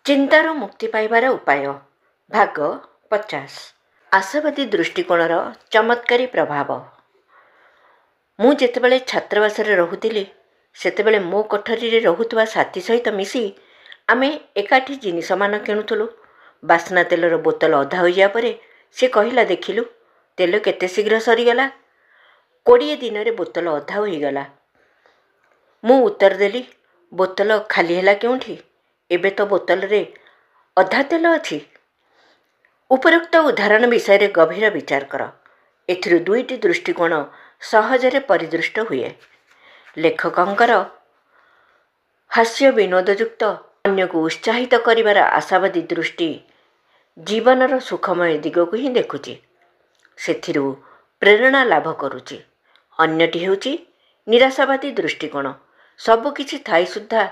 ଚିନ୍ତାରୁ ମୁକ୍ତି ପାଇବାର ଉପାୟ ଭାଗ 50। ଆଶାବାଦୀ ଦୃଷ୍ଟିକୋଣର ଚମତ୍କାରୀ ପ୍ରଭାବ। ମୁଁ ଯେତେବେଳେ ଛାତ୍ରାବାସରେ ରହୁଥିଲି ସେତେବେଳେ ମୋ କୋଠରୀରେ ରହୁଥିବା ସାଥୀ ସହିତ ମିଶି ଆମେ ଏକାଠି ଜିନିଷମାନ କିଣୁଥିଲୁ। ବାସ୍ନା ତେଲର ବୋତଲ ଅଧା ହୋଇଯିବା ପରେ ସେ କହିଲା, ଦେଖିଲୁ ତେଲ କେତେ ଶୀଘ୍ର ସରିଗଲା, 20 ଦିନରେ ବୋତଲ ଅଧା ହୋଇଗଲା। ମୁଁ ଉତ୍ତର ଦେଲି, ବୋତଲ ଖାଲି ହେଲା କେଉଁଠି? ଏବେ ତ ବୋତଲରେ ଅଧା ତେଲ ଅଛି। ଉପରୋକ୍ତ ଉଦାହରଣ ବିଷୟରେ ଗଭୀର ବିଚାର କର। ଏଥିରୁ ଦୁଇଟି ଦୃଷ୍ଟିକୋଣ ସହଜରେ ପରିଦୃଷ୍ଟ ହୁଏ। ଲେଖକଙ୍କର ହାସ୍ୟ ବିନୋଦଯୁକ୍ତ ଅନ୍ୟକୁ ଉତ୍ସାହିତ କରିବାର ଆଶାବାଦୀ ଦୃଷ୍ଟି ଜୀବନର ସୁଖମୟ ଦିଗକୁ ହିଁ ଦେଖୁଛି, ସେଥିରୁ ପ୍ରେରଣା ଲାଭ କରୁଛି। ଅନ୍ୟଟି ହେଉଛି ନିରାଶାବାଦୀ ଦୃଷ୍ଟିକୋଣ। ସବୁକିଛି ଥାଇ ସୁଦ୍ଧା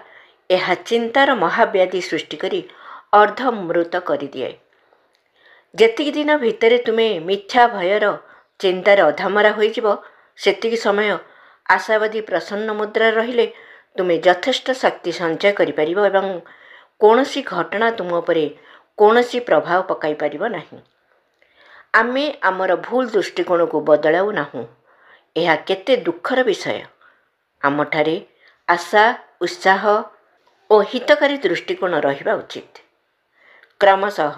ଏହା ଚିନ୍ତାର ମହାବ୍ୟାଧି ସୃଷ୍ଟି କରି ଅର୍ଦ୍ଧମୃତ କରିଦିଏ। ଯେତିକି ଦିନ ଭିତରେ ତୁମେ ମିଥ୍ୟା ଭୟର ଚିନ୍ତାରେ ଅଧାମରା ହୋଇଯିବ, ସେତିକି ସମୟ ଆଶାବାଦୀ ପ୍ରସନ୍ନ ମୁଦ୍ରା ରହିଲେ ତୁମେ ଯଥେଷ୍ଟ ଶକ୍ତି ସଞ୍ଚୟ କରିପାରିବ ଏବଂ କୌଣସି ଘଟଣା ତୁମ ଉପରେ କୌଣସି ପ୍ରଭାବ ପକାଇ ପାରିବ ନାହିଁ। ଆମେ ଆମର ଭୁଲ ଦୃଷ୍ଟିକୋଣକୁ ବଦଳାଉ ନାହୁଁ। ଏହା କେତେ ଦୁଃଖର ବିଷୟ। ଆମଠାରେ ଆଶା, ଉତ୍ସାହ ଓ ହିତକାରୀ ଦୃଷ୍ଟିକୋଣ ରହିବା ଉଚିତ। କ୍ରମଶଃ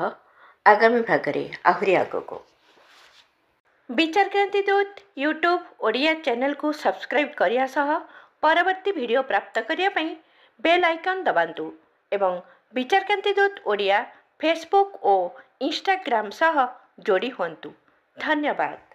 ଆଗାମୀ ଭାଗରେ ଆହୁରି ଆଗକୁ। ବିଚାରକ୍ରାନ୍ତି ଦୂତ ୟୁଟ୍ୟୁବ ଓଡ଼ିଆ ଚ୍ୟାନେଲକୁ ସବସ୍କ୍ରାଇବ୍ କରିବା ସହ ପରବର୍ତ୍ତୀ ଭିଡ଼ିଓ ପ୍ରାପ୍ତ କରିବା ପାଇଁ ବେଲ୍ ଆଇକନ୍ ଦବାନ୍ତୁ ଏବଂ ବିଚାରକ୍ରାନ୍ତି ଦୂତ ଓଡ଼ିଆ ଫେସବୁକ୍ ଓ ଇନଷ୍ଟାଗ୍ରାମ ସହ ଯୋଡ଼ି ହୁଅନ୍ତୁ। ଧନ୍ୟବାଦ।